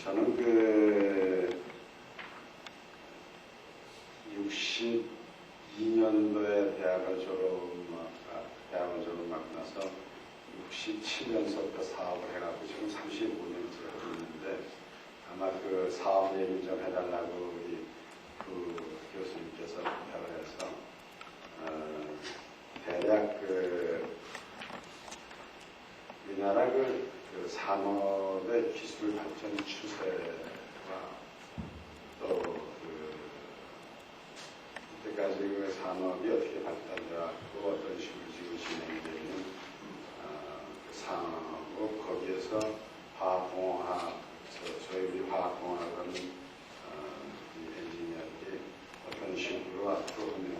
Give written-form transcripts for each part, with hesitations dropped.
저는 62년도에 대학을 졸업하고 나서 67년서부터 사업을 해가지고 지금 35년째 하고 있는데, 아마 그 사업 얘기 좀 해달라고 우리 그 교수님께서 부탁을 해서 대략 우리나라 그 산업의 기술 발전 추세와 또 이때까지 그 산업이 어떻게 발달되었고 어떤 식으로 지금 진행되는 산업, 거기에서 화학공학, 저희 우리 화학공학은 엔지니어들이 어떤 식으로 앞으로 하면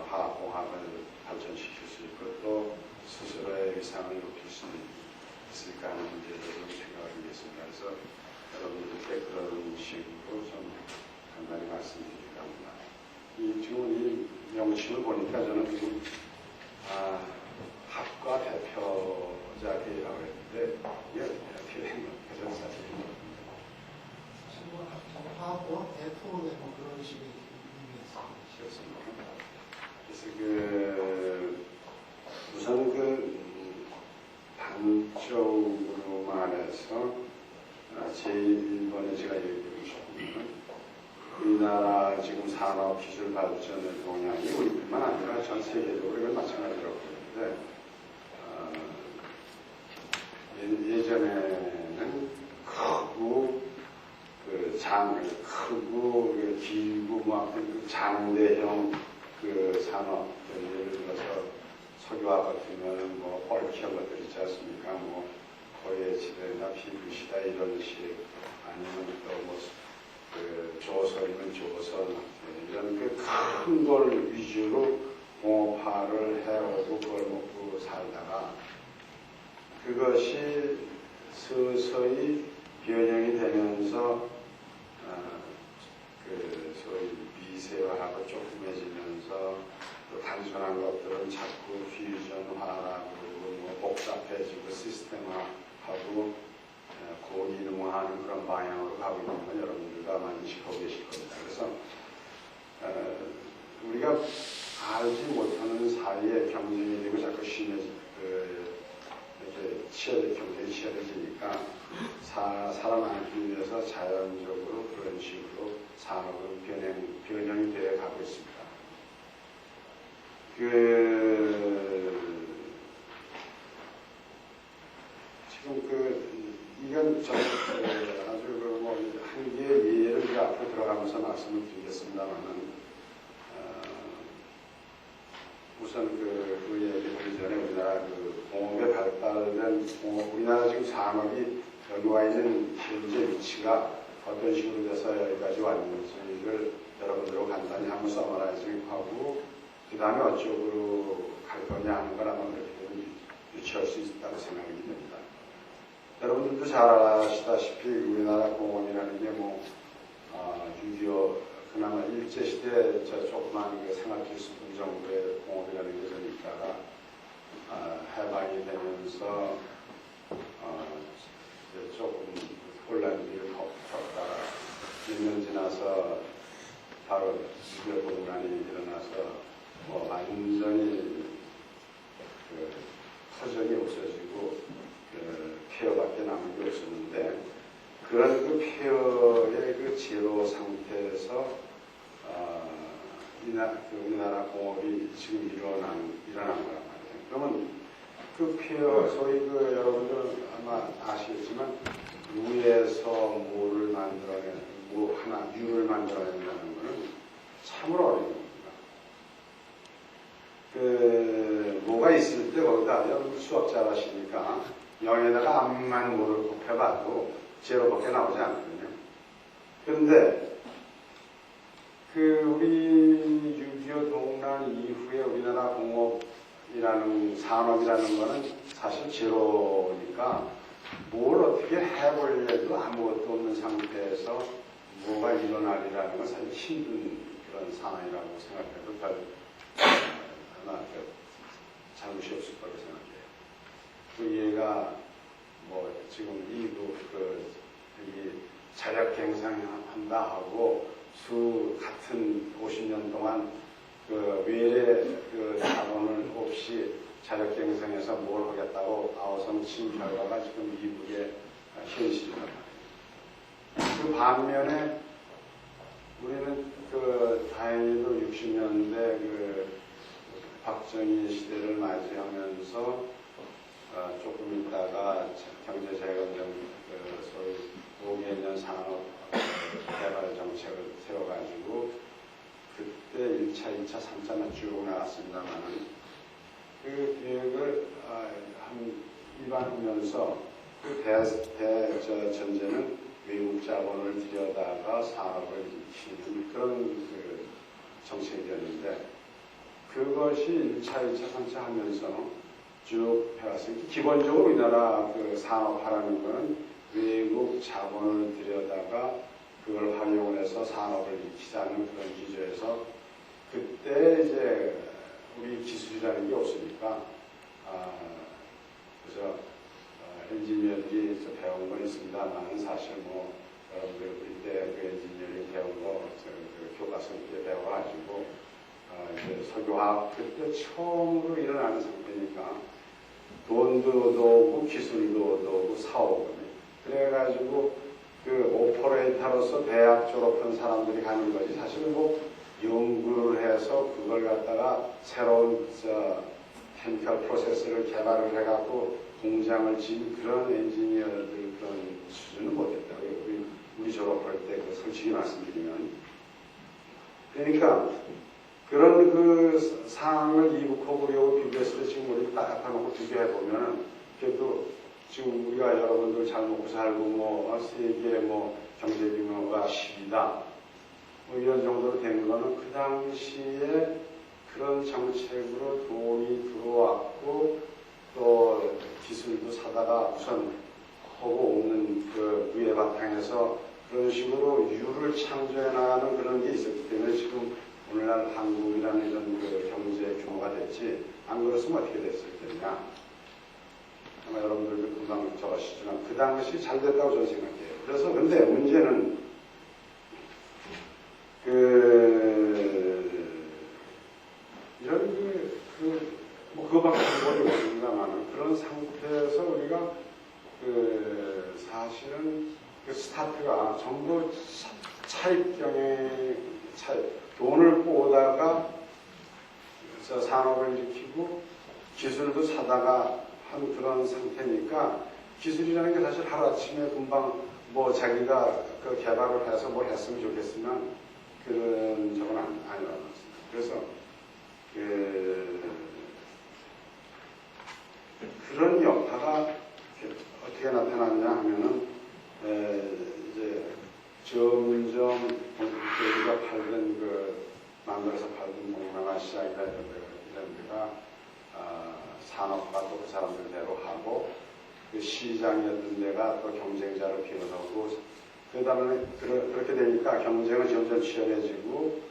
화학공학을 발전시킬 수 있고 또 스스로의 위상을 높일 수 있을까 하는 문제를 생각하고 있습니다. 그래서 여러분들께 그런 식으로 좀 간단히 말씀드리려고 합니다. 지금 이 명칭을 보니까 저는 지금 학과 대표자회라고 했는데 이게 어떻게 된 거예요? 그전 사실입니다. 화학공학 대표의 그런 식의 의미였습니다. 그래서 우선 단적으로만 해서 제1번에 제가 얘기하고 싶은 건 우리나라 지금 산업 기술 발전의 동향이 우리뿐만 아니라 전 세계적으로 이건 마찬가지라고 보는데 예전에는 크고 길고 장대형 산업, 예를 들어서 석유화학 같으면 뻘키형 것들 있지 않습니까? 거래지대나 PVC다 이런 식, 아니면 또 조선이면 조선, 이런 큰 걸 위주로 공업화를 해오고 그걸 먹고 살다가 그것이 서서히 변형이 되면서 소위 미세화하고 조그매지면서 또 단순한 것들은 자꾸 퓨전화하고 복잡해지고 시스템화하고 고기능화하는 그런 방향으로 가고 있는 건 여러분들과 많이 인식하고 계실 겁니다. 그래서 우리가 알지 못하는 사이에 경쟁이 되고 자꾸 경쟁이 치열해지니까 살아남기 위해서 자연적으로 그런 식으로 산업은 변형이 되어 가고 있습니다. 지금 이건 아주 한 개의 예를 앞으로 들어가면서 말씀을 드리겠습니다만은 우선 그 얘기 보기 전에 우리나라 공업에 발달된 우리나라 지금 산업이 여기 와 있는 현재 위치가 어떤 식으로 돼서 여기까지 왔는지를 여러분들하고 간단히 한번 서머라이징하고 그 다음에 어쩌고로 갈 거냐 하는 걸 아마 그렇게 유추할 수 있다고 생각이 됩니다. 여러분들도 잘 아시다시피 우리나라 공업이라는 게 6.25 그나마 일제시대 조그만 생활필수품 정도의 공업이라는 게 좀 있다가 해방이 되면서 조금 혼란기를 겪다가 1년 지나서 바로 6.25 분란이 일어나서 완전히 터전이 없어지고 폐허밖에 남은 게 없었는데 그런 폐허의 제로 상태에서 우리나라 공업이 지금 일어난 거란 말이에요. 그러면 폐허, 소위 여러분들은 아마 아시겠지만 무에서 무를 만들어내는 유를 만들어낸다는 것은 참으로 어려운 겁니다. 뭐가 있을 때 거기다 여러분 수학 잘하시니까 0에다가 암만 무를 곱해봐도 제로밖에 나오지 않거든요. 그런데 우리 6.25 동란 이후에 우리나라 공업이라는 산업이라는 거는 사실 제로니까 뭘 어떻게 해보려도 아무것도 없는 상태에서 뭐가 일어나리라는 건 사실 힘든 그런 상황이라고 생각해도 아마 잘못이 없을 거라고 생각해요. 얘가 지금 이 자력갱생한다 하고 같은 50년 동안 그 외래 그 자본을 없이 자력갱생해서 뭘 하겠다고 나와서 친 결과가 지금 미국의 현실이란 말이에요. 그 반면에 우리는 그 다행히도 60년대 그 박정희 시대를 맞이하면서 조금 있다가 경제재건정 그 소위 5개년 산업 개발 정책을 세워가지고 그때 1차, 2차, 3차는 쭉 나왔습니다만은 그 기획을 입안하면서 그 전제는 외국 자본을 들여다가 산업을 일으키는 그런 그 정책이었는데 그것이 1차, 2차, 3차 하면서 쭉 해왔습니다. 기본적으로 우리나라 그 산업화라는 것은 외국 자본을 들여다가 그걸 활용해서 산업을 일으키자는 그런 기조에서 그때 이제 우리 기술이라는 게 없으니까 그래서 엔지니어들이 배운 건 있습니다만 사실 뭐 여러분들 우리 때 그 엔지니어링 배운 거 그 교과서 때 배워가지고 이제 석유화학 그때 처음으로 일어나는 상태니까 돈도 오고 기술도 오고 사오거든요. 그래가지고 그 오퍼레이터로서 대학 졸업한 사람들이 가는 거지 사실 뭐 연구를 해서 그걸 갖다가 새로운 케미컬 프로세스를 개발을 해갖고 공장을 지은 그런 엔지니어들 그런 수준은 못했다고요. 우리 졸업할 때 그 솔직히 말씀드리면 그러니까 그런 그 상황을 이북하고 비교했을 때 지금 우리 딱 갖다놓고 비교해보면 그래도 지금 우리가 여러분들 잘 먹고 살고 뭐 세계 뭐 경제규모가 10이다 뭐 이런 정도로 되는 거는 그 당시에 그런 정책으로 돈이 들어왔고 또 기술도 사다가 우선 하고 없는 그 위에 바탕에서 그런 식으로 유를 창조해 나가는 그런 게 있었기 때문에 지금 오늘날 한국이라는 이런 그 경제 규모가 됐지 안 그랬으면 어떻게 됐을 테냐 아마 여러분들도 금방 적으시지만 그 당시 잘 됐다고 저는 생각해요. 그래서 근데 문제는 이런 뭐 그거밖에 모르겠습니다만 그런 상태에서 우리가 사실은 그 스타트가 전부 차입경에 돈을 꼬다가 산업을 일으키고 기술도 사다가 한 그런 상태니까 기술이라는 게 사실 하루아침에 금방 뭐 자기가 그 개발을 해서 뭘 했으면 좋겠으면 그런 적은 아니라고 했습니다. 그래서 그런 여파가 어떻게 나타났냐 하면은 이제 점점 우리가 팔던 만들어서 팔던 동남아 시장이라 이런 데가 산업화 또 그 사람들대로 하고 그 시장이었던 데가 또 경쟁자를 비워놓고 그 다음에 그렇게 되니까 경쟁은 점점 치열해지고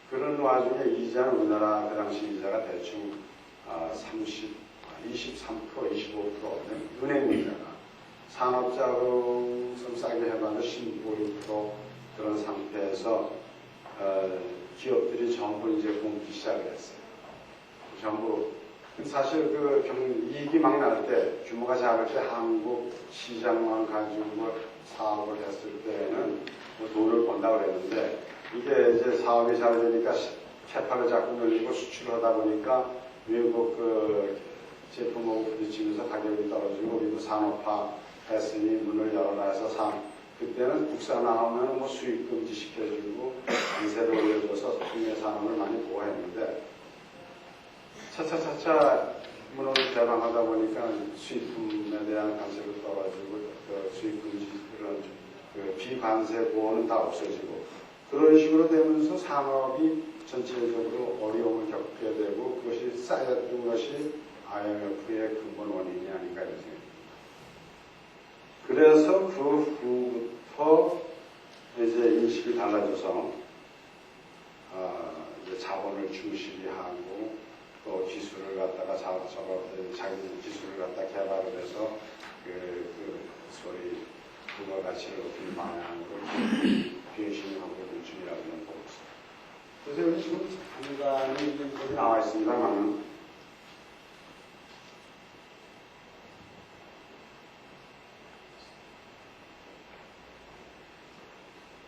그런 와중에 이자는 우리나라 그 당시 이자가 대충 23%, 25% 은행 이자가 산업자금 좀 싸게 해봐도 15% 그런 상태에서 기업들이 전부 이제 굶기 시작을 했어요. 전부 사실 이익이 막 날 때 규모가 작을 때 한국 시장만 가지고 사업을 했을 때는 뭐 돈을 번다고 그랬는데 이게 이제 사업이 잘 되니까 캐파를 자꾸 늘리고 수출을 하다 보니까 외국 제품하고 부딪히면서 가격이 떨어지고 우리도 산업화 했으니 문을 열어놔서 그때는 국산화하면 뭐 수입 금지 시켜주고 관세를 올려줘서 국내 산업을 많이 보호했는데 차차차차 문을 개방하다 보니까 수입품에 대한 관세도 떨어지고 수입 금지 그런 비관세 보호는 다 없어지고 그런 식으로 되면서 산업이 전체적으로 어려움을 겪게 되고 그것이 쌓였던 것이 IMF의 근본 원인이 아닌가 이런 생각입니다. 그래서 그 후부터 이제 인식이 달라져서 이제 자본을 중시히 하고 또 기술을 갖다가 자기 기술을 갖다 개발을 해서 소위 부모가 가치를 높이는 방향으로 비행신하고 있는 중이라고 저는 보고 있습니다. 그래서 여기 지금 간간히 거기 나와 있습니다만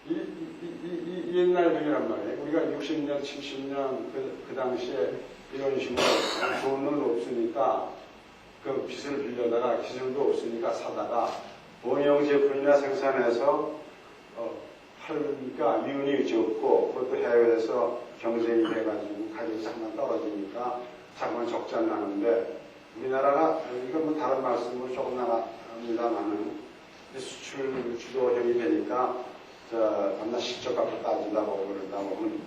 이 옛날 분이란 말이에요. 우리가 60년, 70년 그 당시에 이런 식으로 좋은 놈은 없으니까 그 빚을 빌려다가 기술도 없으니까 사다가 원형 제품이나 생산해서 팔으니까 이윤이 적고 그것도 해외에서 경쟁이 돼가지고 가격이 상당히 떨어지니까 자꾸만 적자 나는데 우리나라가 이건 뭐 다른 말씀으로 조금 나갑니다만은 수출 주도형이 되니까 밤낮 실적 갖고 따지다 보고 그러다 보면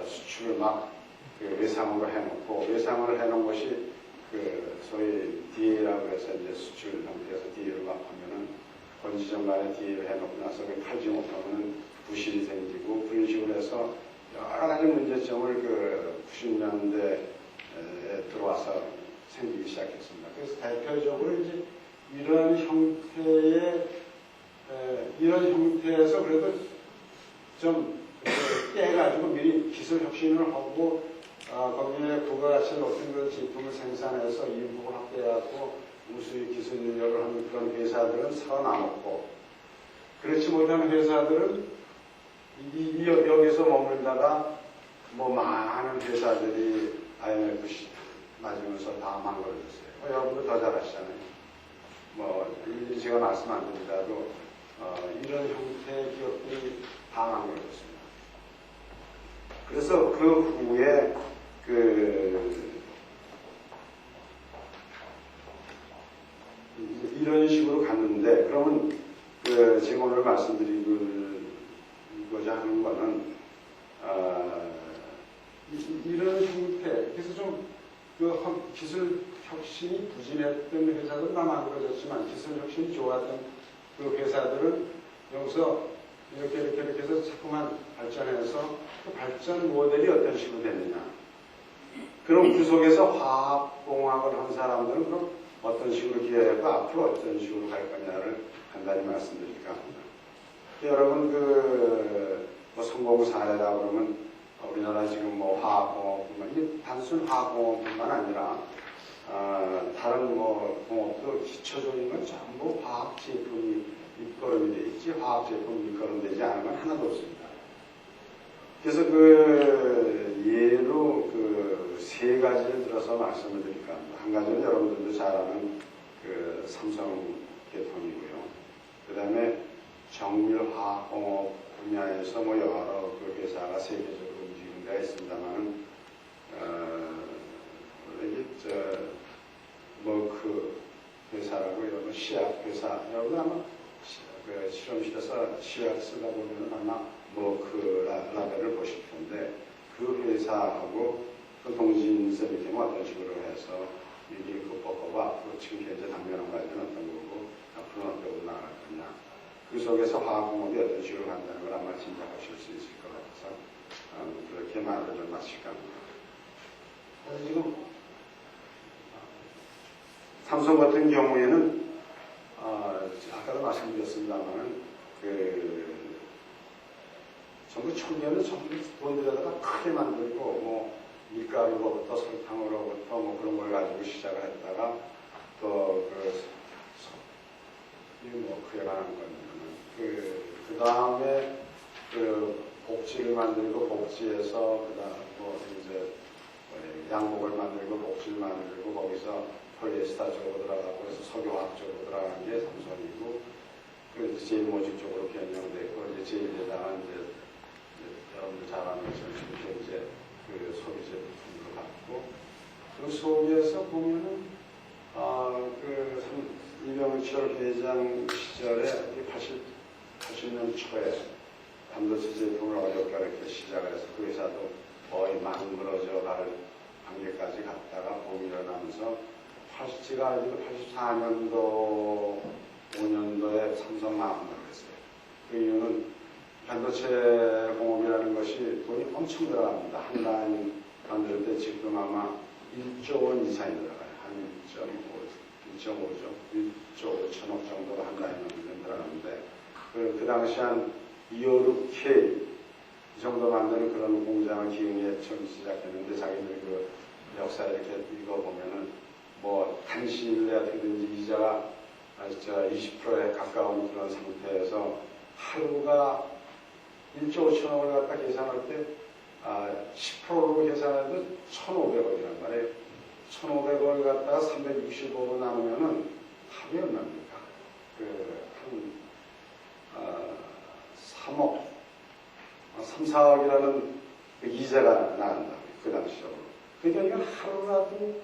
수출을 막 외상으로 해놓고 외상을 해놓은 것이 소위 DA라고 해서 이제 수출 형태에서 DA를 막 하면은 본지점간에 DA를 해놓고 나서 팔지 못하면은 부실이 생기고 그런 식으로 해서 여러 가지 문제점을 90년대에 들어와서 생기기 시작했습니다. 그래서 대표적으로 이제 이런 형태에서 그래도 좀 깨가지고 미리 기술 혁신을 하고 거기에 부가가치를 높인 그런 제품을 생산해서 인구를 확대하고 우수의 기술 능력을 하는 그런 회사들은 살아남았고 그렇지 못한 회사들은 여기서 머물다가 뭐 많은 회사들이 IMF 맞으면서 다 망가졌어요. 여러분도 더 잘하시잖아요. 제가 말씀 안 드리더라도 이런 형태의 기업들이 다 망가졌습니다. 그래서 그 후에 이런 식으로 갔는데 그러면 지금 오늘 말씀드리고자 하는 거는 이런 형태 그래서 좀 기술 혁신이 부진했던 회사들은 다 만들어졌지만 기술 혁신이 좋았던 그 회사들은 여기서 이렇게 해서 자꾸만 발전해서 그 발전 모델이 어떤 식으로 됐느냐. 그럼 그 속에서 화학공학을 한 사람들은 그럼 어떤 식으로 기여했고 앞으로 어떤 식으로 갈 거냐를 간단히 말씀드릴까 합니다. 여러분 성공 사례라 그러면 우리나라 지금 화학공업뿐만 이게 단순 화학공업뿐만 아니라 다른 공업도 기초적인 건 전부 화학 제품이 밑거름이 되어 있지 화학 제품이 밑거름되지 않은 건 하나도 없습니다. 그래서 예로 세 가지를 들어서 말씀을 드릴까 합니다. 한 가지는 여러분들도 잘 아는 삼성 계통이고요. 그 다음에 정밀화학공업 분야에서 여러 회사가 세계적으로 움직이는 데가 있습니다만은 머크 회사라고 이런 시약 회사 여러분 아마 실험실에서 시약 쓰다 보면 아마 머크 라벨을 보실 텐데 그 회사하고 동진선이 되면 어떤 식으로 해서 위기 극복하고 앞으로 지금 현재 당면한 과정은 어떤 거고 앞으로는 어떻게 나아갈 거냐 그 속에서 화학공업이 어떤 식으로 간다는 걸 아마 짐작하실 수 있을 것 같아서 그렇게 말을 좀 마칠까 합니다. 지금 삼성 같은 경우에는 아까도 말씀드렸습니다만은 전부 청년은 전부 돈 들여다가 크게 만들고 밀가루로부터 설탕으로부터 그런 걸 가지고 시작을 했다가 또 그에 관한 거는 그 다음에 복지를 만들고 복지에서 그다음 이제 양복을 만들고 복지를 만들고 거기서 폴리에스터 쪽으로 들어가고 그래서 석유화학 쪽으로 들어가는 게 삼성이고 그래서 제일모직 쪽으로 변형됐고 이제 제일에다가 이제 여러분들 잘 아는 것처럼 이제 소비 제품으로 갔고 그 속에서 보면은 이병철 회장 시절에 80년 초에 반도체 제품을 어렵게 시작해서 그 회사도 거의 망설어져 갈 단계까지 갔다가 봄이 일어나면서 제가 알기로 84년도 5년도에 삼성 나온다고 했어요. 그 이유는 반도체 공업이라는 것이 돈이 엄청 들어갑니다. 한 라인 만들 때 지금 아마 1조 원 이상이 들어가요. 한 1.5조, 1조 5천억 정도가 한 라인 만들면 들어가는데 그 당시 한 256K 이 정도 만드는 그런 공장을 기흥에 처음 시작했는데 자기들 그 역사 이렇게 읽어보면은 뭐 단시일 내에 어떻게든지 이자가 20%에 가까운 그런 상태에서 하루가 1조 5천억을 갖다 계산할 때 10%로 계산해도 1,500원이란 말이에요. 1,500원을 갖다가 365로 나누면은 하루에 얼마입니까? 한 3억, 3, 4억이라는 그 이자가 나간다. 그 당시로. 그러니까 하루라도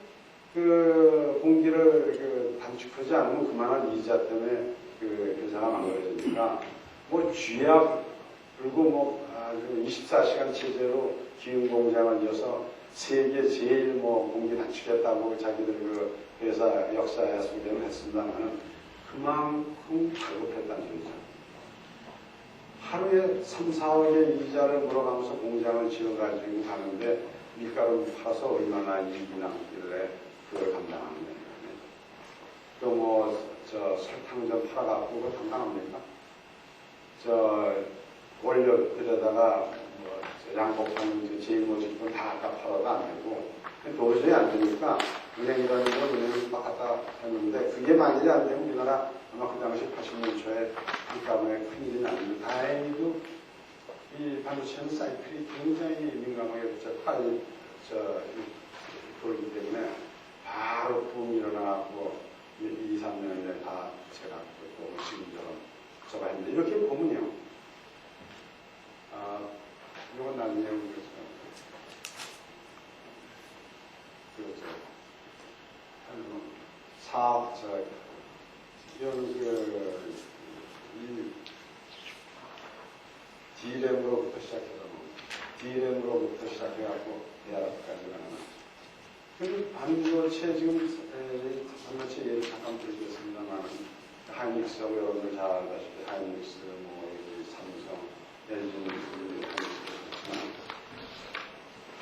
그 공기를 단축하지 않으면 그만한 이자 때문에 그 회사가 망가져지니까 뭐 쥐야 불고 뭐 아주 24시간 체제로 기흥 공장을 이어서 세계 제일 뭐 공기 단축했다고 자기들 그 회사 역사에 소개를 했습니다만은 그만큼 갈급했다는 소리죠. 하루에 3, 4억의 이자를 물어가면서 공장을 지어가지고 가는데 밀가루 팔아서 얼마나 이익이 남길래 그걸 감당하는 거예요. 또 뭐 설탕 좀 팔아갖고 그거 감당합니까? 원료 들여다가 뭐 양복하는 제일 모집분 다 갖다 팔아도 안 되고 도저히 안 되니까 은행이라는 건 은행을 막 갖다 했는데 그게 만일이 안 되면 우리나라 아마 그 당시 80년 초에 물가에 큰일이 났는데 다행히도 이 반도체는 사이클이 굉장히 민감하게 빨리 돌기 때문에 바로 붐이 일어나고 2, 3년에 다 제가 또 지금처럼 저가 했는데 이렇게 보면요. 이건 나중에 D램으로부터 시작해갖고 대학까지 가는. 그리고 반도체 지금 반도체 예를 잠깐 드리겠습니다만 하이닉스하고 여러분들 잘 알다시피 하이닉스, 뭐 삼성, LG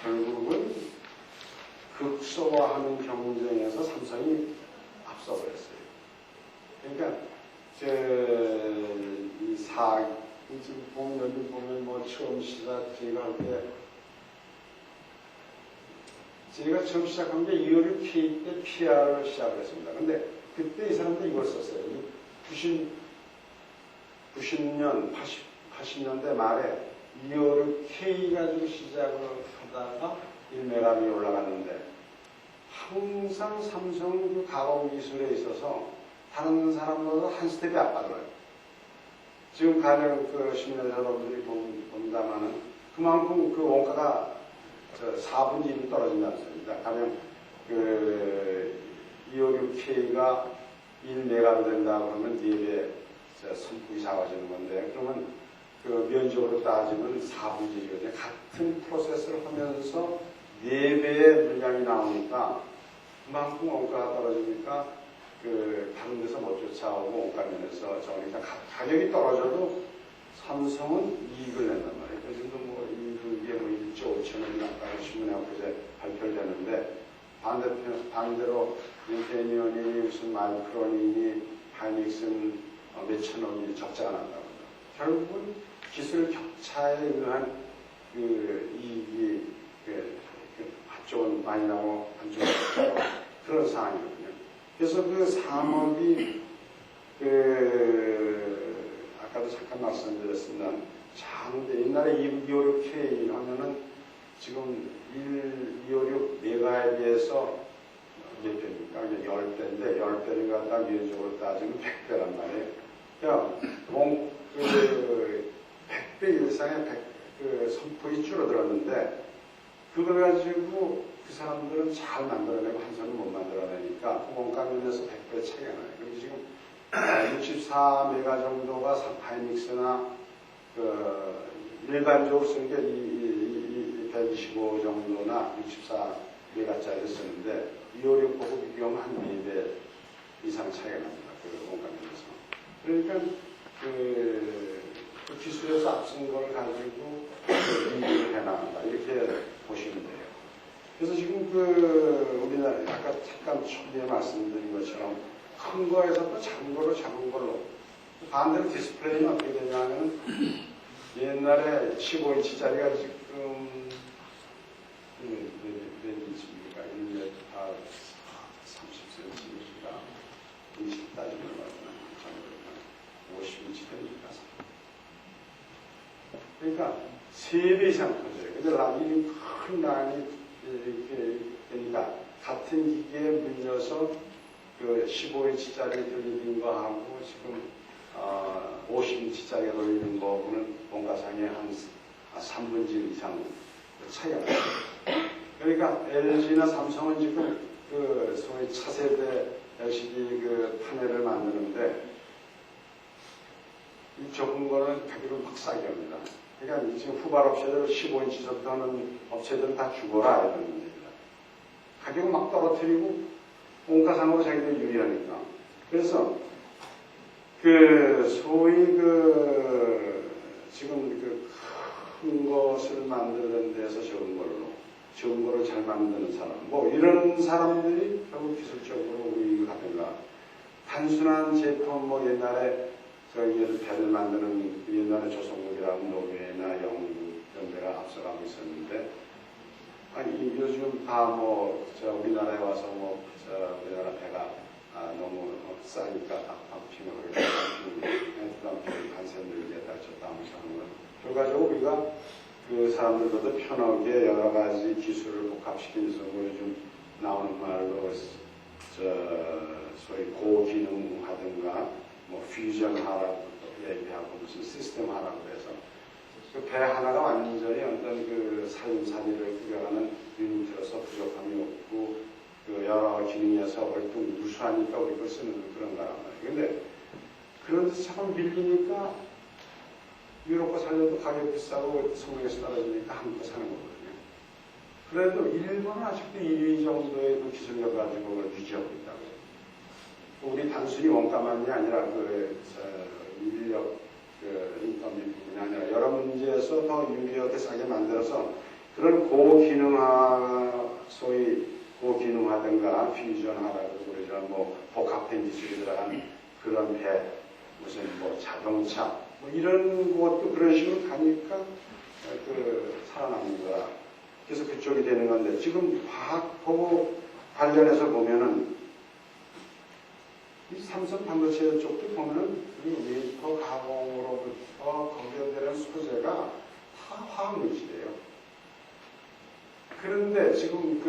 결국은 극소화하는 경쟁에서 삼성이 앞서버렸어요. 그러니까 지금 보면 뭐 처음 제가 할 때 제가 처음 시작한 게 2월을 K 때 PR을 시작했습니다. 근데 그때 이 사람들 이걸 썼어요. 80년대 말에 2월을 K 가지고 시작을 하다가 1메가미 올라갔는데 항상 삼성 그 가공 기술에 있어서 다른 사람보다 한 스텝이 앞서가요. 지금 가령 그 시민의 여러분들이 본다마는 그만큼 그 원가가 4분의 1이 떨어진다는 소리입니다. 가령 그 256K가 1메가로 된다 그러면 4배 선풍이 작아지는 건데 그러면 그 면적으로 따지면 4분의 1이거든요. 같은 프로세스를 하면서 4배의 물량이 나오니까 그만큼 원가가 떨어지니까 그 다른 데서 못 쫓아오고 원가 면에서 그러니까 가격이 떨어져도 삼성은 이익을 낸단 말이에요. 요즘도 뭐 이게 뭐 1조 5천원이 아까 신문에 엊그제 발표를 했는데 반대로 인테니온이 무슨 마이크론이니 하이닉스는 몇천억이 적자가 난다고. 결국은 기술 격차에 의한 그 이익이 한쪽은 많이 나고 한쪽은 적자고 그런 상황이거든요. 그래서 그 산업이 아까도 잠깐 말씀드렸습니다. 옛날에 256K 하면은 지금 1,256 메가에 비해서 몇 배입니까? 10배인데 10배를 갖다 면적으로 따지면 100배란 말이에요. 그러니까 100배 이상의 선폭이 줄어들었는데 그걸 가지고 그 사람들은 잘 만들어내고 한 사람은 못 만들어내니까 원가 면에서 100배 차이가 나요. 그리고 지금 64메가 정도가 하이닉스나 일반적으로 쓰는 게 125 정도나 64메가짜리 쓰는데 256 보고 비교하면 한 4배 이상 차이가 납니다. 그 원가 면에서. 그러니까 그 기술에서 앞선 걸 가지고 이익을 해나간다. 이렇게 보시면 돼요. 그래서 지금 우리나라 아까 잠깐 초기에 말씀드린 것처럼 큰 거에서 또 작은 걸로 반대로 디스플레이는 어떻게 되냐면 옛날에 15인치짜리가 지금 몇 인치입니까? 1m 30cm니까 20 따지면 얼마나 50인치 되니까 그러니까 3배 이상 커져요. 근데 라인이 큰 라인이 이렇게 되니까 같은 기계에 물려서 그 15인치짜리 돌리는 거하고 지금 50인치짜리 돌리는 거하고는 공가상에 한 3분의 1 이상 차이가 나요. 그러니까 LG나 삼성은 지금 그 소위 차세대 LCD 그 파넬을 만드는데 이 좁은 거는 가격을 막 싸게 합니다. 그러니까 지금 후발 업체들 15인치 하는 업체들은 다 죽어라 이런 문제입니다. 가격을 막 떨어뜨리고 원가상으로 자기들 유리하니까. 그래서 그 소위 그 지금 그 큰 것을 만드는 데서 적은 거를 잘 만드는 사람, 뭐 이런 사람들이 결국 기술적으로 우위를 하든가 단순한 제품 뭐 옛날에 저희 배를 만드는 옛날에 조선국이라는 노르웨이나 영국 이런 데가 앞서가고 있었는데 아니 요즘 다 뭐 우리나라에 와서 뭐 우리나라 배가 너무 싸니까 닭방피는 간센들게 다쳤다 하면서 하는 거. 결과적으로 우리가 그 사람들보다 편하게 여러 가지 기술을 복합시키면서 요즘 나오는 말로 소위 고기능하든가 뭐 퓨전하라고 얘기하고 무슨 시스템하라고 해서 그 배 하나가 완전히 어떤 그 살림살이를 꾸려가는 유닛으로서 부족함이 없고 그 여러 기능에서 월등 우수하니까 우리 걸 쓰는 그런 거란 말이에요. 근데 그런 데서 자꾸 밀리니까 유럽 거 살려도 가격 비싸고 성능에서 떨어지니까 한국 거 사는 거거든요. 그래도 일본은 아직도 1위 정도의 그 기술력 가지고 그걸 유지하고 있다고요. 우리 단순히 원가만이 아니라 인력 인건비 부분이 아니라 여러 문제에서 더 유리하게 싸게 만들어서 그런 소위 고기능화든가 퓨전하라고 그러죠. 뭐 복합된 기술이 들어간 그런 배, 무슨 뭐 자동차, 뭐 이런 것도 그런 식으로 가니까 살아남는 거야. 그래서 그쪽이 되는 건데 지금 과학보고 관련해서 보면은 이 삼성 반도체 쪽도 보면은 이 웨이퍼 가공으로부터 건설되는 소재가 다 화학물질이에요. 그런데 지금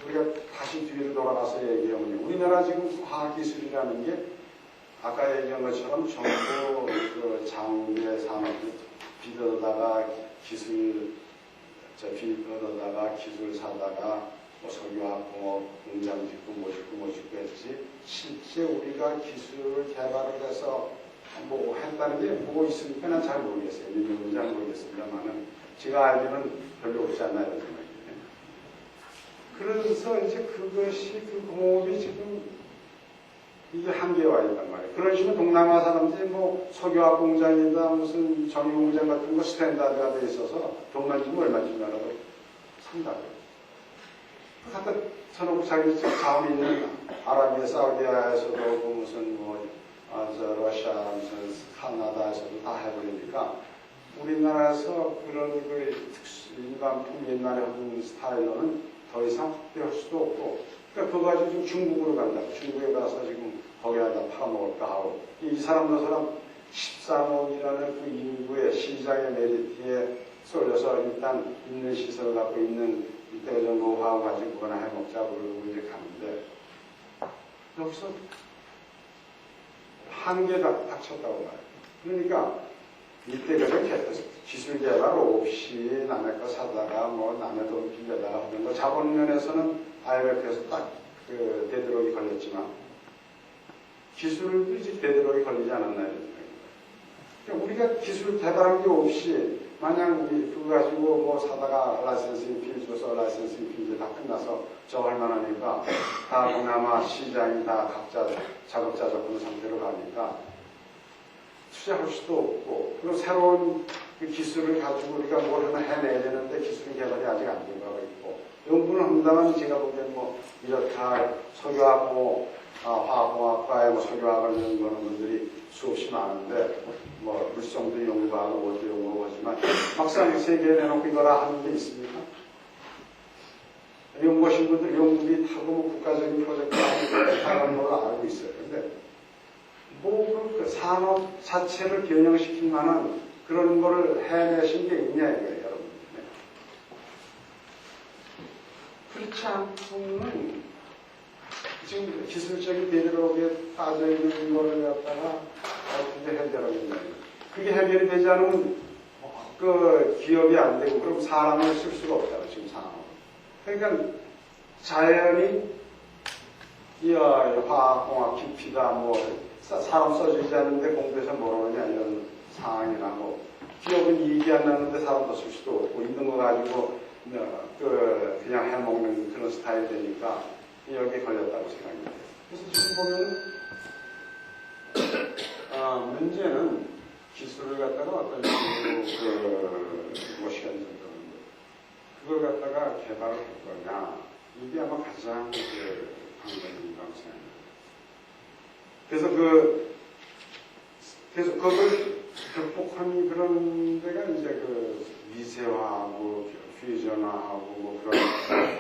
우리가 다시 뒤로 돌아가서 얘기하면 우리나라 지금 화학기술이라는 게 아까 얘기한 것처럼 전부 그 장외 산업 빚어다가 기술 사다가 뭐 석유화공업 공장 짓고 뭐 짓고 했지 실제 우리가 기술을 개발을 해서 뭐 했다는 게 뭐 있으니까 난 잘 모르겠어요. 있는지 잘 모르겠습니다만은 제가 알기로는 별로 없지 않나 이런 생각이에요. 그래서 이제 그것이 그 공업이 지금 이게 한계에 와 있단 말이에요. 그런 식으로 동남아 사람들이 뭐 석유화학 공장이다 무슨 정유 공장 같은 거 스탠다드가 돼 있어서 돈만 주면 얼마 주냐고 산다고요. 갖다 쳐놓고 자기 자원이 있는 아라비아, 사우디아에서도 무슨 러시아, 무슨 카나다에서도 다 해버리니까 우리나라에서 그런 일반품 옛날에 하던 스타일로는 더 이상 확대할 수도 없고 그러니까 그거 가지고 지금 중국으로 간다고. 중국에 가서 지금 거기다 팔아먹을까 하고 이 사람 저 사람 13억이라는 그 인구의 시장의 메리트에 쏠려서 일단 있는 시설을 갖고 있는 이때 정도 화학 가지고 그거나 해먹자 그러고 이제 가는데 여기서 한계가 닥쳤다고 말해요. 그러니까 이때 기술 개발 없이 남의 거 사다가 뭐 남의 돈 빌려다가 하는 거 자본 면에서는 IMF에서 딱 되도록이 걸렸지만 기술도 이제 되도록이 걸리지 않았나 이런 생각입니다. 그러니까 우리가 기술 개발한 게 없이 마냥 그거 가지고 뭐 사다가 라이센싱 피 줘서 라이센싱 피 이제 다 끝나서 저거 할 만하니까 다 그나마 시장이 다 각자 자급자 적은 상태로 가니까 투자할 수도 없고 그리고 새로운 그 기술을 가지고 우리가 뭘 하나 해내야 되는데 기술 개발이 아직 안 된 거가 있고 연구는 한다면 제가 보기엔 뭐 이렇다 석유화학 화학공학과에 뭐 석유화학을 연구하는 분들이 수없이 많은데 뭐 물성도 연구하고 뭐도 연구하고 하지만 막상 세계에 내놓고 이거라 하는 게 있습니까? 연구하신 분들 연구비 타고 뭐 국가적인 프로젝트 하는 걸로 알고 있어요. 근데 그 산업 자체를 변형시킬 만한 그런 거를 해내신 게 있냐 이거예요, 여러분. 네. 그렇지 않고는 지금 기술적인 대결에 빠져있는 거를 갖다가 어떻게 해결하겠냐. 그게 해결이 되지 않으면 그 기업이 안 되고 그럼 사람을 쓸 수가 없잖아요, 지금 상황은. 그러니까 자연이 화학공학 깊이다 뭐 사람 써주지 않는데 공부해서 뭐라느냐 이런 상황이 나고 기업은 이익이 안 나는데 사람도 쓸 수도 없고 있는 거 가지고 그냥 해먹는 그런 스타일이 되니까 여기에 걸렸다고 생각이 돼요. 그래서 지금 보면 문제는 기술을 갖다가 어떤 식으로 무엇이가 있는 그걸 갖다가 개발을 할 거냐 이게 아마 가장 관건이라고 생각합니다. 그래서 그걸 극복하는 그런 데가 이제 그 미세화하고 퓨전화하고 뭐 그런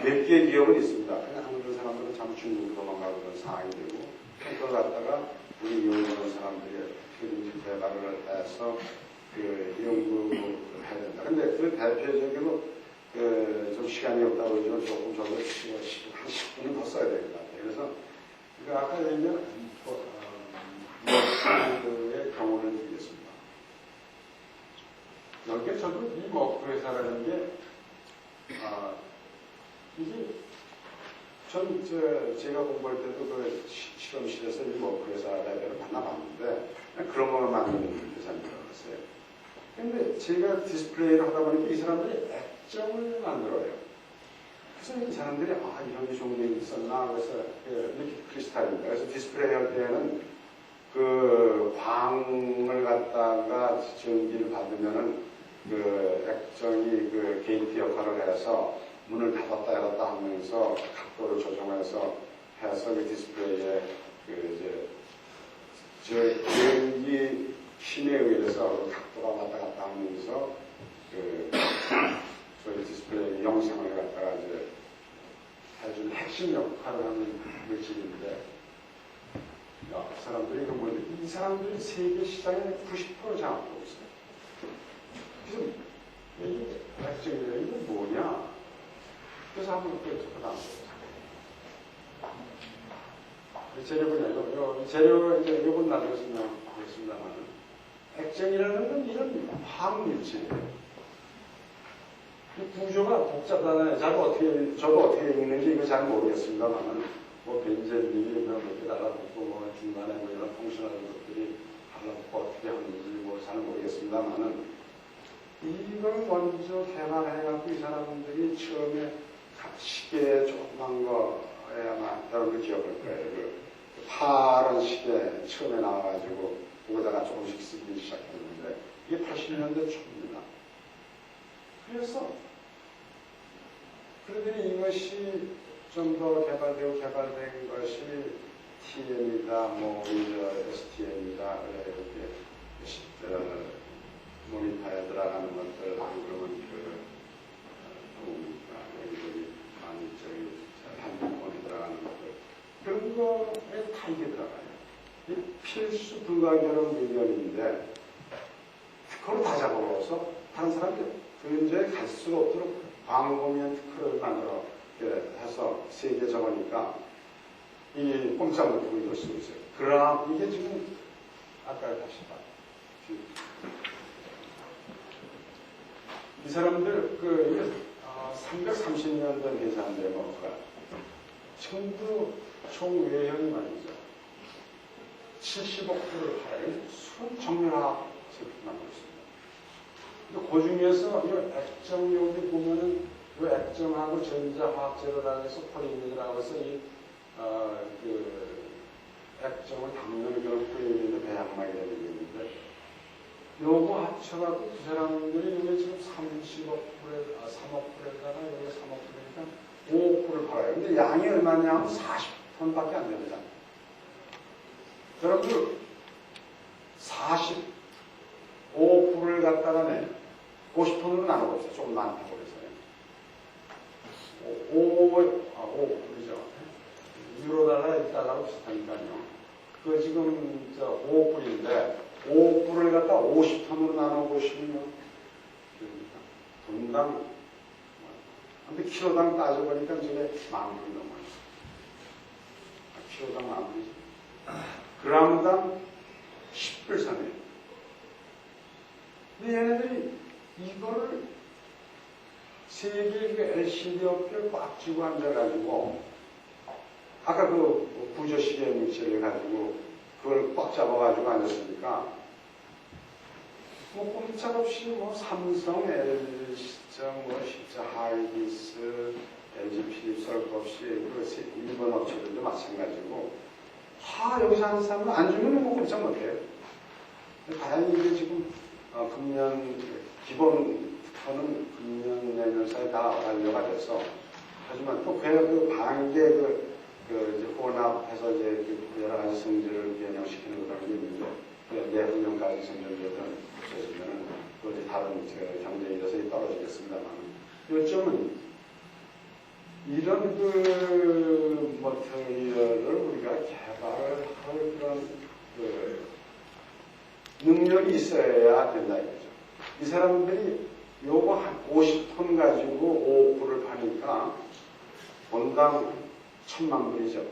몇 개의 기업은 있습니다. 그냥 그런 사람들은 참 중국으로 도망가고 그런 상황이 되고 그걸 갖다가 우리 연구하는 사람들이 어떻게든지 개발을 해서 그 연구를 해야 된다. 근데 그 대표적으로 좀 시간이 없다고 그러지만 조금 저도 한 10분은 더 써야 될 것 같아요. 그래서 아까 얘기한 머크의 경우를 드리겠습니다. 여기에 저도 이 머크 회사라는 게 이게 제가 공부할 때도 그 실험실에서 이 머크 회사 대표를 만나봤는데 그런 걸 만드는 회사인 줄 알았어요. 근데 제가 디스플레이를 하다 보니까 이 사람들이 액정을 만들어요. 그래서 이 사람들이 이런 게 좋은 게 있었나 그래서 리퀴드 크리스탈입니다. 그래서 디스플레이 할 때는 그 광을 갖다가 전기를 받으면은 그 액정이 그 게이트 역할을 해서 문을 닫았다 열었다 하면서 각도를 조정해서 해서 그 디스플레이에 그 이제 전기 힘에 의해서 그 각도가 왔다 갔다 하면서 그 저희 디스플레이 영상을 갖다가 이제 해준 핵심 역할을 하는 물질인데 사람들이 이거 뭐지? 이 사람들이 세계 시장의 90% 장악하고 있어요. 그래서 이게 액정이래 이게 뭐냐? 그래서 한번 또 나왔어요. 재료군요. 재료 이제 요건 나중에 설명하겠습니다만 액정이라는 건 이런 화학물질이에요. 구조가 복잡하잖아요. 저도 어떻게 읽는지 이거 잘 모르겠습니다만 뭐 벤젠이 몇개 달라붙고 뭐 중간에 뭐 이런 펑션하는 것들이 달라붙고 어떻게 하는지 뭐 잘 모르겠습니다만은 이걸 먼저 개발해갖고 이 사람들이 처음에 시계 조그만 거에 아마 여러분들 기억할 거예요. 그 파란 시계 처음에 나와가지고 거기다가 조금씩 쓰기 시작했는데 이게 80년대 초입니다. 그래서 그러더니 이것이 좀 더 개발된 것이 TM이다, 뭐 STM이다, 이렇게 모니터에 들어가는 것들, 그러면 여기 많이 핸드폰에 들어가는 것들 그런 거에 다 이게 들어가요. 이 필수 불가결한 물건인데 그걸 다 잡아먹어서 다른 사람들이 근처에 갈 수가 없도록 광범위한 특허를 만들어 해서 세계 적으니까 이 꼼짝 못하고 이럴 수 있어요. 그러나 이게 지금 아까 다시 봐. 이 사람들 이게 330년 된 회사인데 뭐가 전부 총 외형이 말이죠. 75%를 팔아요. 순정밀화학 제품 만들고 있습니다. 근데 그 중에서 이 액정 여기 보면은 이 액정하고 전자화학제로라고 해서 폴리메이드라고 해서 그 액정을 담는 그런 폴리메이드 배양막이 되는 게 있는데 요거 합쳐갖고 그 사람들이 이게 지금 3억 불에다가 여기 3억 불이니까 5억 불을 팔아요. 근데 양이 얼마냐? 40톤밖에 안 됩니다. 여러분들 45불을 갖다가네 50톤으로 나눠보세요. 조금 많다고 그래서요. 5불이죠. 유로달러, 1달러로 비슷하니까요. 그 지금 5불인데 5불을 갖다 50톤으로 나눠보시면 돈당 근데 키로당 따져보니까 저게 10,000불이 넘어요. 키로당 10,000불이죠. 그람당 10불 사네요. 근데 얘네들이 이거를 세계 그 LCD 업계를 꽉 쥐고 앉아가지고 아까 그 부조시계 물질을 가지고 그걸 꽉 잡아가지고 앉았으니까 뭐 꼼짝없이 뭐 삼성, LG, 뭐 십자, 하이기스, LG, 필립스 할 것 없이 그 일본 업체들도 마찬가지고 다 여기서 하는 사람은 안 주면 뭐 꼼짝 못해요. 다행히 이게 지금 금년 기본부터는 금년 내년 사이에 다 완료가 돼서 하지만 또 그 반개 이제 혼합해서 이제 여러 가지 성질을 변형시키는 그런 게 있는데 내후년까지 성질들은 없어지면은 또 이제 다른 경쟁 요소에 떨어지겠습니다만 요점은 이런 그 머티리얼을 우리가 개발을 할 그런 그 능력이 있어야 된다 이거죠. 이 사람들이 요거 한 50톤 가지고 5불을 파니까 본당 1,000,000불이죠.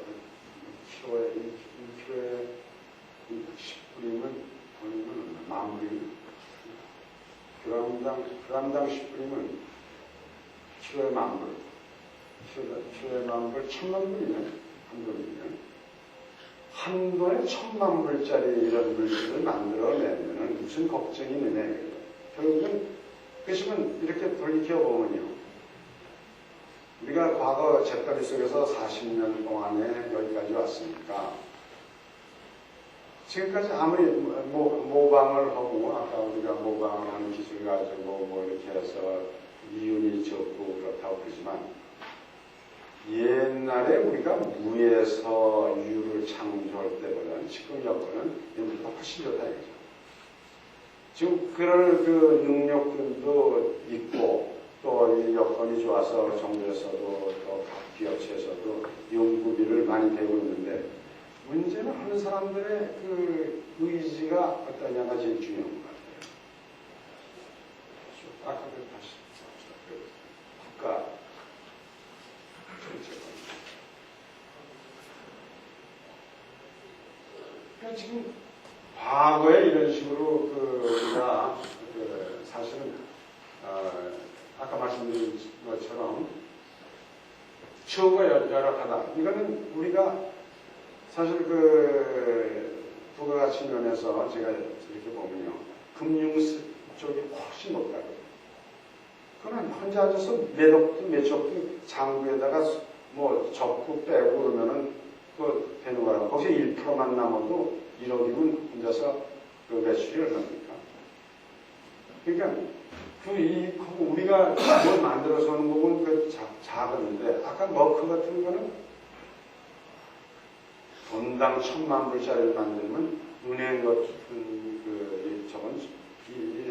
키로에 1kg에 10불이면 얼마나 10,000불이면 그람당 10불이면 키로에 10,000불. 키로에 10,000불, 1,000,000불이면 한 돈이면 한 돈에 1,000,000불짜리 이런 물질을 만들어내면 무슨 걱정이 있느냐. 결국은 그것이면 이렇게 돌이켜보면요. 우리가 과거 재떨이 속에서 40년 동안에 여기까지 왔으니까 지금까지 아무리 모방을 하고 아까 우리가 모방하는 기술 가지고 뭐 이렇게 해서 이윤이 적고 그렇다고 그러지만 옛날에 우리가 무에서 유를 창조할 때보다는 지금 여건은 옛날보다 훨씬 좋다 이거죠. 지금 그럴 그 능력들도 있고 또 이 여건이 좋아서 정부에서도 또 각 기업체에서도 연구비를 많이 대고 있는데 문제는 하는 사람들의 그 의지가 어떠냐가 제일 중요한 것 같아요. 아까 그 다시 국가 그러니까 지금 과거에 이런 식으로 우리가 사실은 아까 말씀드린 것처럼 처우가 열악하다. 이거는 우리가 사실 부가가치 면에서 제가 이렇게 보면요. 금융 쪽이 훨씬 높다고. 그러면 혼자 앉아서 몇억도 장부에다가 뭐 적고 빼고 그러면은 그 되는 거라고. 거기서 1%만 남아도 1억이면 혼자서 그 매출이 얼마입니까? 그러니까 우리가 뭘 만들어서 하는 부분 작은데 아까 머크 같은 거는 돈당 1,000,000불짜리를 만들면 은행 같은 저건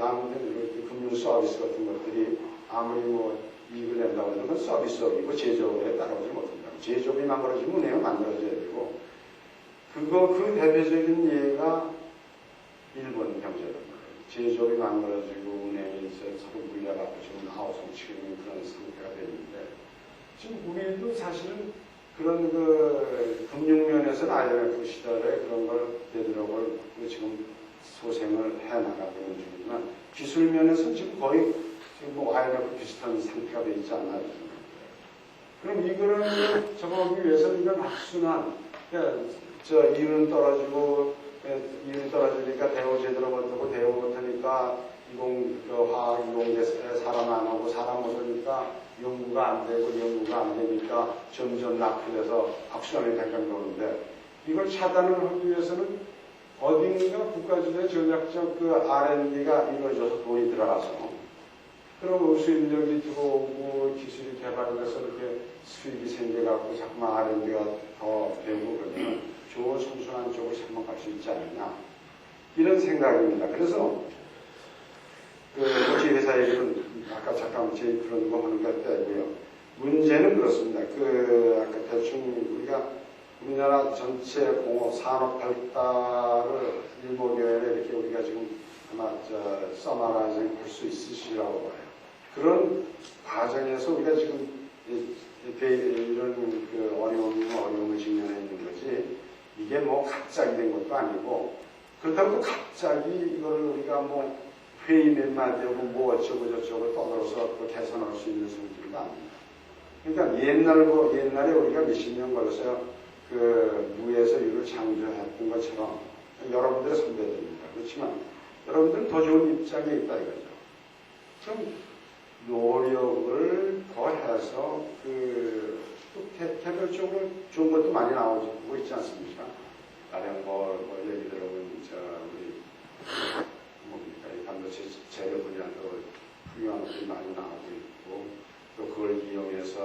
아무튼 금융 서비스 같은 것들이 아무리 뭐 이익을 낸다고 해도 그건 서비스업이고 제조업에 따라오지 못한다고. 제조업이 망가져지면 은행은 만들어져야 되고 그 대표적인 예가 일본 경제라는 거예요. 제조업이 망가져지고 은행이 서로 물려갖고 지금 하우성치고 있는 그런 상태가 되는데 지금 우리도 사실은 그런 금융면에서는 IMF 시절에 그런 걸 되도록을 지금 소생을 해나가고 있는 중이지만 기술면에서는 지금 거의 지금 뭐 IMF 비슷한 상태가 되어 있지 않나. 그럼 이거를 접하기 위해서는 이건 악순환. 이윤은 떨어지고 이윤이 떨어지니까 대우 제대로 못하고 대우 못하니까 화학 이공계 사람 안 오고 사람 못 오니까 연구가 안 되고 연구가 안 되니까 점점 낙후돼서 악순환이 잠깐 도는데 이걸 차단을 하기 위해서는 어딘가 국가주도의 전략적 R&D가 이루어져서 돈이 들어가서 그럼 수입력이 들어오고 기술이 개발돼서 이렇게 수익이 생겨갖고 자꾸만 R&D가 더 되고 그러면 좋은 선순환 쪽으로 한번 갈 수 있지 않느냐. 이런 생각입니다. 그래서 저희 회사 얘기는 아까 잠깐 저희 그런 거 하는 것 때고요. 문제는 그렇습니다. 아까 대충 우리나라 전체 공업 산업 발달을 일목요연에 이렇게 우리가 지금 아마 서마라이징 할 수 있으시라고 봐요. 그런 과정에서 우리가 지금 이런 어려움을 직면해 있는 거지, 이게 뭐 갑자기 된 것도 아니고, 그렇다고 갑자기 이걸 우리가 뭐 회의 몇 마디 하고 뭐 어쩌고 저쩌고 떠들어서 또 개선할 수 있는 성질도 아닙니다. 그러니까 옛날에 우리가 몇십 년 걸려서 무에서 유를 창조했던 것처럼 여러분들의 선배들입니다. 그렇지만 여러분들은 더 좋은 입장에 있다 이거죠. 좀 노력을 더 해서 또 개별적으로 좋은 것도 많이 나오고 있지 않습니까? 나름 예를 들어보면 우리 이 반도체 재료 분야도 훌륭한 것들이 많이 나오고 있고, 또 그걸 이용해서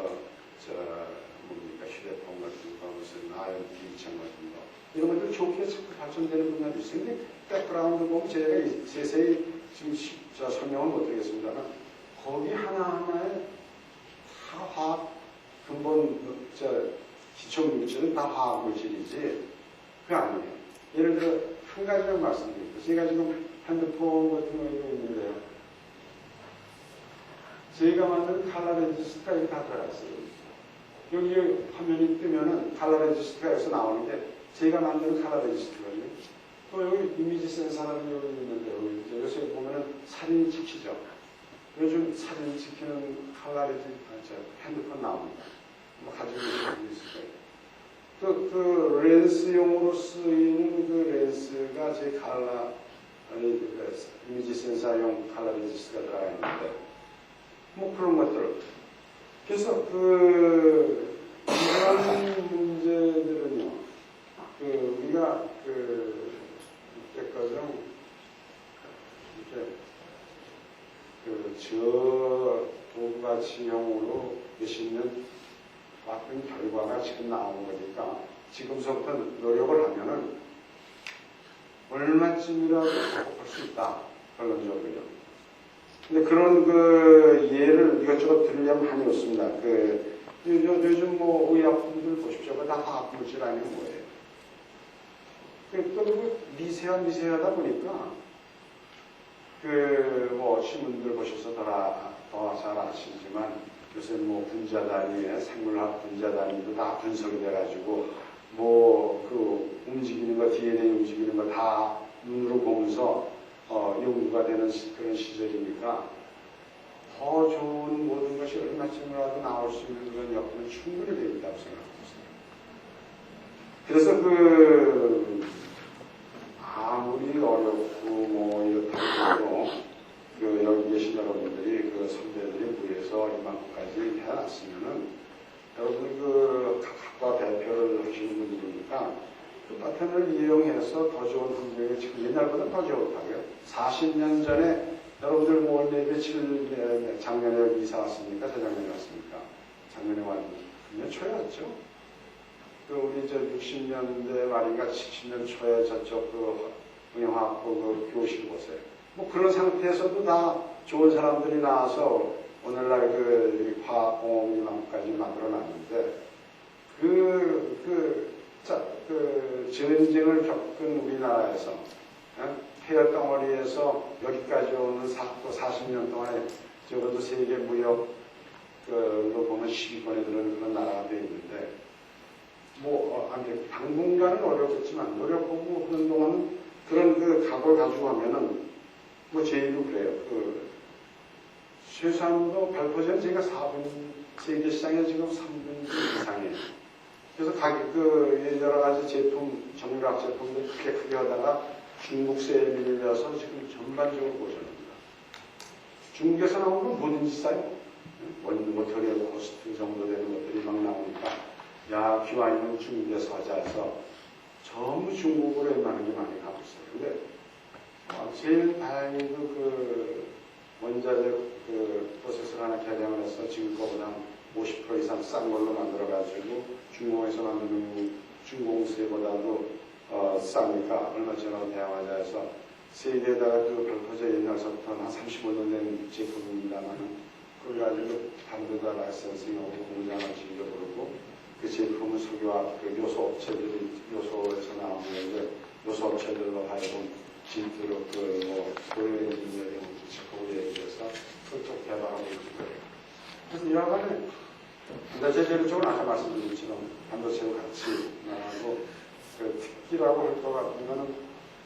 휴대폰 같은 거, 무슨 IoT 같은 거, 이런 것들 좋게 자꾸 발전되는 분야도 있어요. 근데 백그라운드 보면 제가 세세히 지금 설명을 못 드리겠습니다만, 거기 하나하나에 다 화학, 근본, 기초물질은 다 화학물질이지, 그게 아니에요. 예를 들어, 한 가지만 말씀드릴게요. 제가 지금 핸드폰 같은 거 있는데요. 저희가 만든 칼라 레지스트가 여기 다 들어갔어요. 여기 화면이 뜨면은 칼라 레지스트가 여기서 나오는 게 제가 만드는 칼라 레지스트거든요. 또 여기 이미지 센서라는 여기 있는데, 여기서 보면은 사진이 찍히죠. 요즘 사진 찍히는 칼라 레지스트, 핸드폰 나옵니다. 뭐 가지고 있을 거예요. 렌스용으로 쓰이는 렌스가 제 이미지 센서용 칼라 레지스트가 들어가 있는데, 뭐 그런 것들. 그래서 이런 문제들은요, 우리가 이때까지 이렇게 도구가치형으로 몇십 년 왔던 결과가 지금 나온 거니까 지금서부터 노력을 하면은 얼마쯤이라도 할 수 있다, 결론적으로요. 근데 그런 예를 이것저것 들으려면 한이 없습니다. 요즘 뭐 의약품들 보십시오. 그거 다 화학물질 아니면 뭐예요? 또 미세하다 보니까 뭐 신문들 보셔서 더 잘 아시지만 요새 뭐 분자 단위에 생물학 분자 단위도 다 분석이 돼가지고 뭐 움직이는 거, DNA 움직이는 거 다 눈으로 보면서 연구가 되는 그런 시절이니까 더 좋은 모든 것이 얼마쯤이라도 나올 수 있는 그런 여건은 충분히 되어 있다고 생각합니다. 그래서 아무리 어렵고 뭐 이렇다고 해도 여기 계신 여러분들이 선배들이 무에서 이만큼까지 해놨으면은 여러분 각과 대표를 하시는 분들이니까 그 패턴을 이용해서 더 좋은 환경에 지금 옛날보다 더 좋다고요. 40년 전에 여러분들 며칠 작년에 여기 이사 왔습니까? 재작년에 왔습니까? 작년에 왔는데 초였죠. 우리 60년대 말인가 70년 초에 저쪽 응용학부 교실 보세요. 뭐 그런 상태에서도 다 좋은 사람들이 나와서 오늘날 화학공업까지 만들어놨는데 전쟁을 겪은 우리나라에서 폐허 덩어리에서 여기까지 오는 40년 동안에 적어도 세계 무역으로 보면 10위권에 드는 그런 나라가 되어 있는데, 당분간은 어렵겠지만 노력하고 하는 동안 그런 각오를 가지고 하면은 저희도 그래요. 최소한도 발표전 제가 4분, 세계 시장에 지금 3분 이상이에요. 그래서 여러 가지 제품, 정유학 제품들 크게 하다가 중국세에 밀려서 지금 전반적으로 고전합니다. 중국에서 나온 건 뭐든지 싸요. 원모터리하고 코스트 정도 되는 것들이 막 나오니까, 기왕이면 중국에서 하자 해서 전부 중국으로 웬만한 게 많이 가고 있어요. 근데, 제일 다행히도 원자재 프로세스를 하나 개량을 해서 지금 거보다 50% 이상 싼 걸로 만들어가지고 중공에서 만드는 중공세보다도 싸니까 얼마 전에 대화자에서 세계에다가 그 별포제 옛날서부터 한 35년 된 제품입니다만 그걸 가지고 반도다 라이센싱하고 공장을 지으려고 그 제품을 석유화 그 요소에서 나오는 이제 요소 업체들로 하여금 진트로 그뭐 소유 엔지니어링 직하고 얘기해서 그쪽 개발하고 있는 거예요. 그래서 이와 간에 반도체 재료 쪽은 아까 말씀드린 것처럼 반도체와 같이 나가고 그 특기라고 할 것 같으면은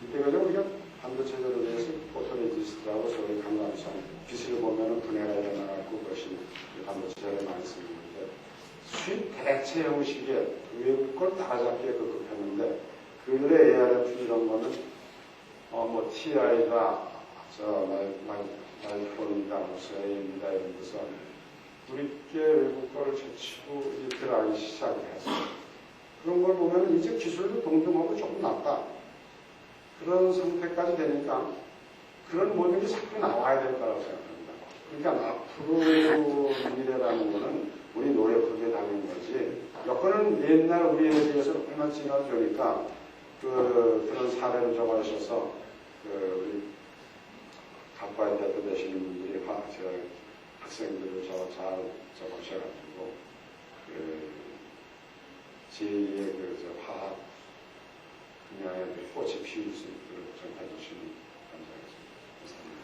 이때까지 우리가 반도체 재료에 대해서 포토레지스트라고 소위 강감성 빛을 보면은 분해가 일어나고 그것이 반도체를 많이 쓰는데 수입 대체 형식의 외국 걸 따라잡기에 급급했는데 그들의 ARF 이런 거는 뭐 TI가 마이크론이다 무슨 A입니다 이런 데서 우리께 외국 거를 제치고 이렇게 하기 시작했어요. 그런 걸 보면 이제 기술도 동등하고 조금 낫다. 그런 상태까지 되니까 그런 모델이 자꾸 나와야 될 거라고 생각합니다. 그러니까 앞으로 미래라는 거는 우리 노력하게 다는 거지. 여건은 옛날 우리에 비해서 얼마 지나주니까 그런 사례를 적어주셔서 우리 각과의 대표 되시는 분들이 학생들을 잘 적으셔가지고 제2의 화학 분야에 꽃이 피울 수 있도록 좀 해주시면 감사하겠습니다.